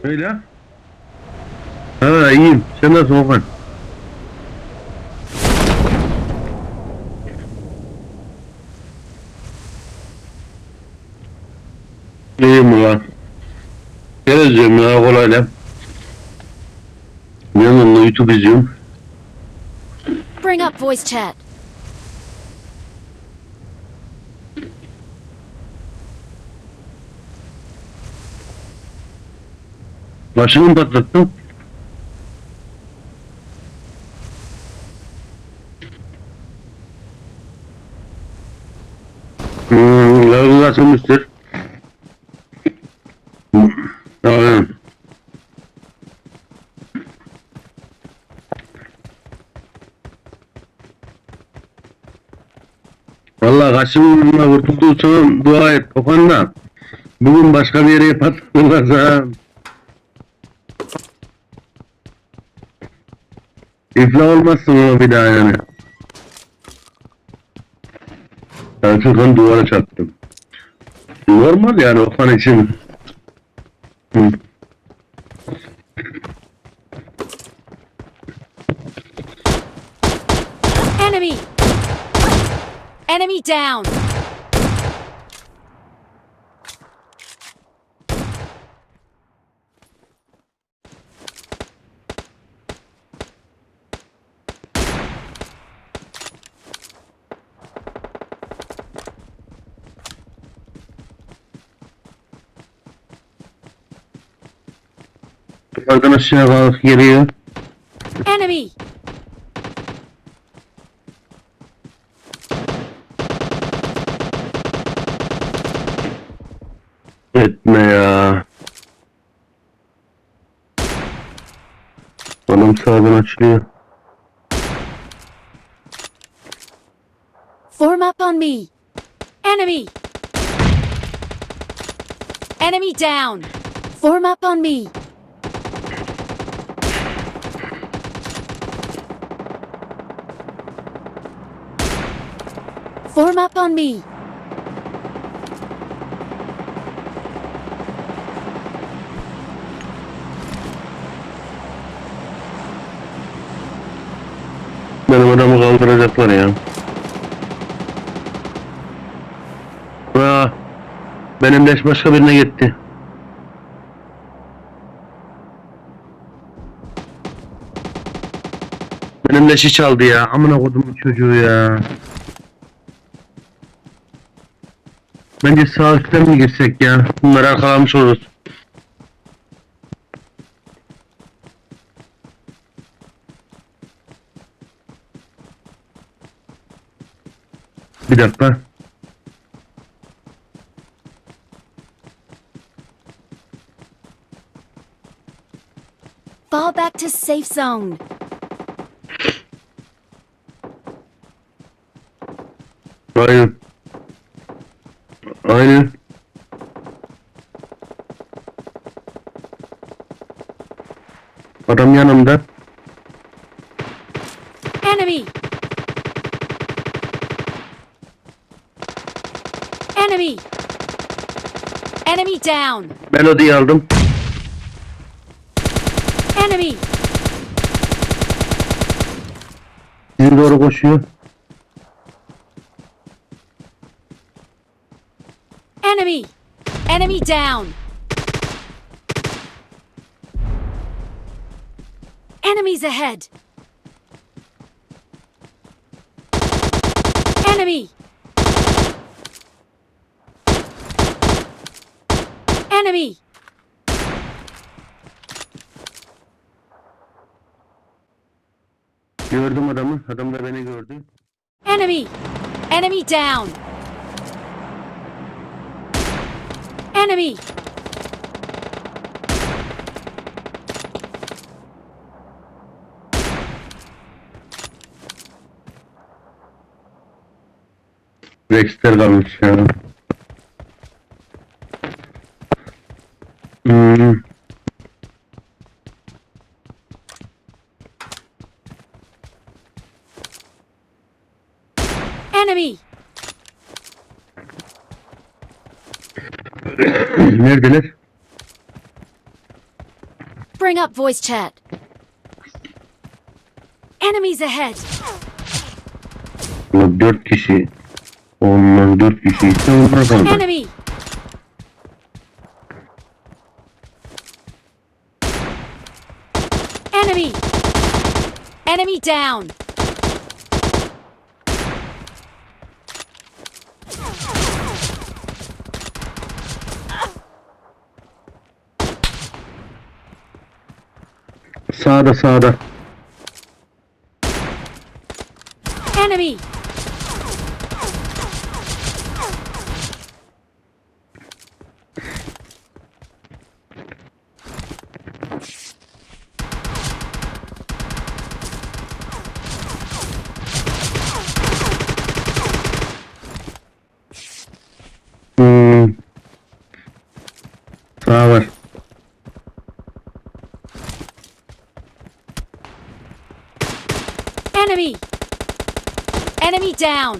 Öyle. Ha, iyiyim. Sen nasılsın Orman? İyiyim ulan. Geleceğim ya Kolay'la. Yanımda YouTube izliyorum. Bring up voice chat. Başını mı patlattın? Lazım açılmıştır. Tamam. Vallahi kaçımla kurtulduğu için dua et kafanda. Bugün başka bir yere patlatırlarsa iflah olmazsın ona bir daha yani. Ben şuradan duvara çarptım. Normal yani Okan için. Hı. Enemy! Enemy down! Yukarıdan aşağı bak geliyor. Enemy! Etme ya. Adam sağdan açılıyor. Form up on me! Enemy! Enemy down! Form up on me! Form up on me! Benim adamı kaldıracaklar ya. Benim leş başka birine gitti. Benim leşi çaldı ya. Amına kodumun çocuğu ya. Bence sağ üstten mi girsek ya? Bunları arkalamış oluruz. Bir dakika. Fall back to safe zone. Aynen. Aynen. Adam yanımda. Enemy! Enemy! Enemy down! Melodiyi aldım. Enemy! Size doğru koşuyor. Enemy! Enemy down! Enemies ahead! Enemy! Enemy! Gördüm adamı. Adam da beni gördü. Enemy! Enemy down! Enemy! Rex'ler kalmış ya. Hmm. Enemy! Neredeler? bring up voice chat. Enemies ahead. Ulan 4 kişi. Onlar 4 kişi ise onlar kaldı. Enemy. Enemy. Enemy down. Sağda sağda. Enemy. Sağ var. Enemy. Enemy down.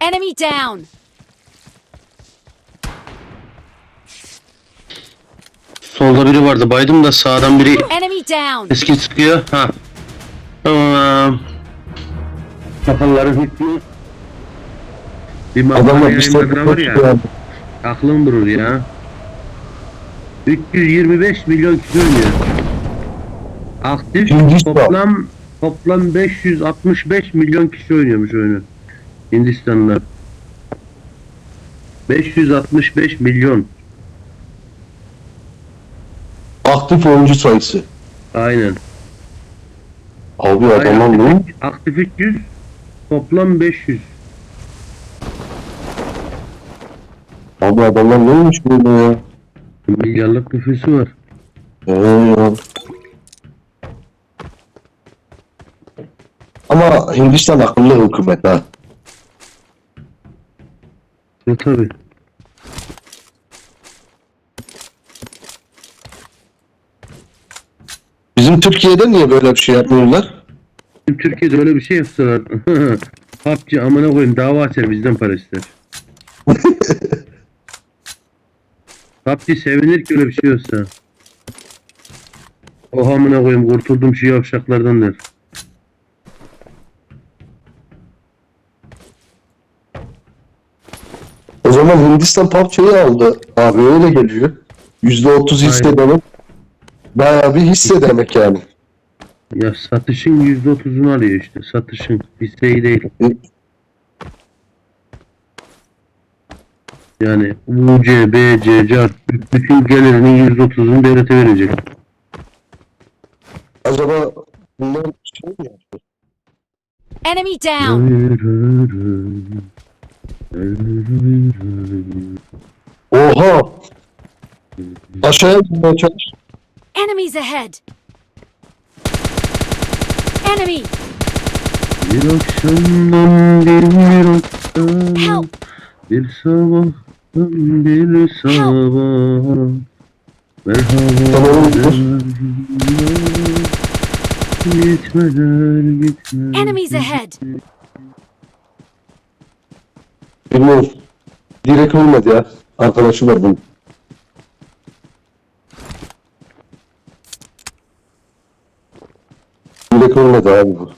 Enemy down. Solda biri vardı. Baydım da sağdan biri Enemy down. eski sıkıyor. Ha. Tamam. Kafaları hükmü. Bir makale Adamlar bir yayınladılar var ya. Aklım durur ya. 325 milyon kişi oynuyor. Aktif toplam 565 milyon kişi oynuyormuş oyunu. Hindistan'da. 565 milyon. Aktif oyuncu sayısı. Aynen. Abi adamlar ne? Aktif 300, toplam 500. Abi adamlar neymiş böyle ya? Milyarlık nüfusu var. Ya. Ama Hindistan akıllı hükümet ha. Tabii. Bizim Türkiye'de niye böyle bir şey yapmıyorlar? Türkiye'de öyle bir şey yapsalar. PUBG amına koyayım dava açar bizden para ister. PUBG sevinir ki öyle bir şey olsa. Oh amına koyayım kurtuldum şu yavşaklardan der. O zaman Hindistan PUBG'yi aldı. Abi öyle geliyor. %30 hisse Aynen. demek. Bayağı bir hisse demek yani. Ya satışın %30'unu alıyor işte. Satışın hisseyi değil. Yani UC, BC, CAR bütün gelirinin %30'unu devlete verecek. Acaba bunlar şey mi yapıyor? Enemy down. Oha! Aşağıya inmeye çalış. Enemies ahead. Enemy. Bir akşamdan bir akşam, Help. bir sabahtan bir sabah. Tamam, Merhaba gitmeler gitmeler. Enemies ahead. Bilmiyorum. Direkt ölmedi ya. Arkadaşı var bunun. Direkt ölmedi abi bu.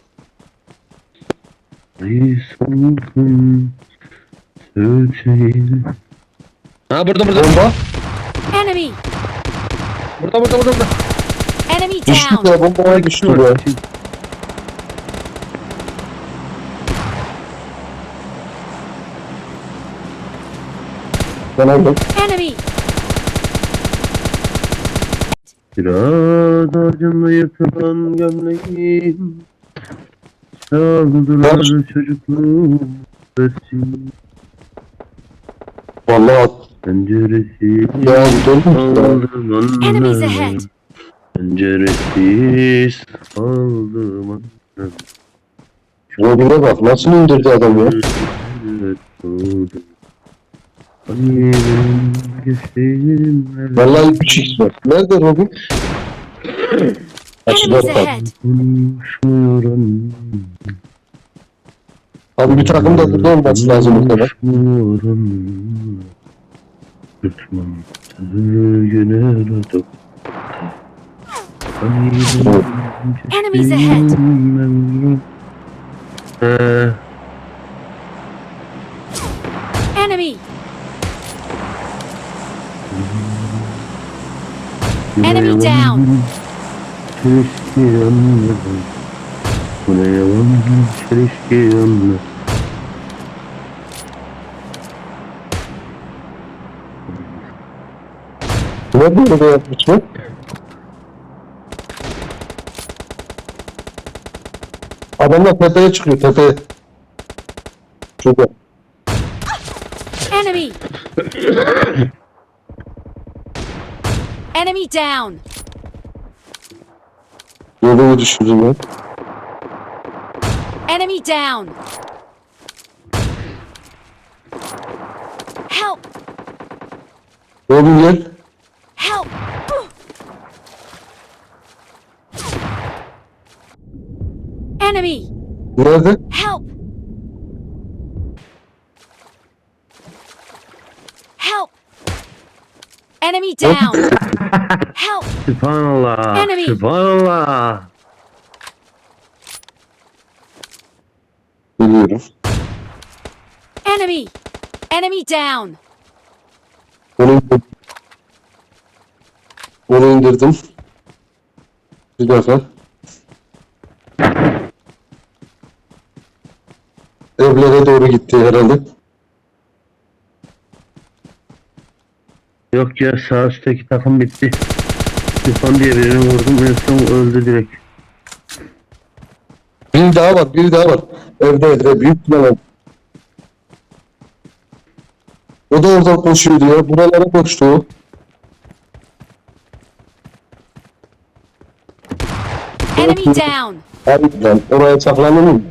Ay solgun söğüteyim. Ha burada. Bomba. Enemy. Burada. Enemy Düştü down. ya, bombaya düştü ya. Ben aldım. Enemy. Biraz acımla yırtılan gömleğim, çaldılar çocukluğum versin. Vallahi Penceresi ya döndüm. aldım Enemies annem, ahead. penceresiz aldım annem. Robine bak nasıl indirdi adam ya. Vallahi 3x var. Nerede Robin? Açılar Enemies bak. ahead. Konuşmuyorum. Abi bir takım da burada olması lazım muhtemelen. Konuşmuyorum. Lütfen yönel atıp Enemies ahead. Enemy. Enemy down. Keşke yanmadım. Bu ne yalan, keşke yanmadım. Ne böyle yapmış mı? Adamlar tepeye çıkıyor, tepeye. Şurada. Enemy. Enemy down. Yolumu düşürdüm ben. Enemy down. Help. Oğlum gel. Help. Enemy. Nerede? Help. Help. Enemy down. Help. Sübhanallah. Enemy. Sübhanallah. Biliyorum. Enemy. Enemy down. Onu indirdim. Onu indirdim. Bir dakika. Evlere doğru gitti herhalde. Yok ya, sağ üstteki takım bitti. Sübhan diye birini vurdum. En son öldü direkt. Bir daha var, bir daha var. Evde büyük plan. O da oradan koşuyordu ya. Buralara koştu o. Enemy down. Harbiden oraya saklanır mı?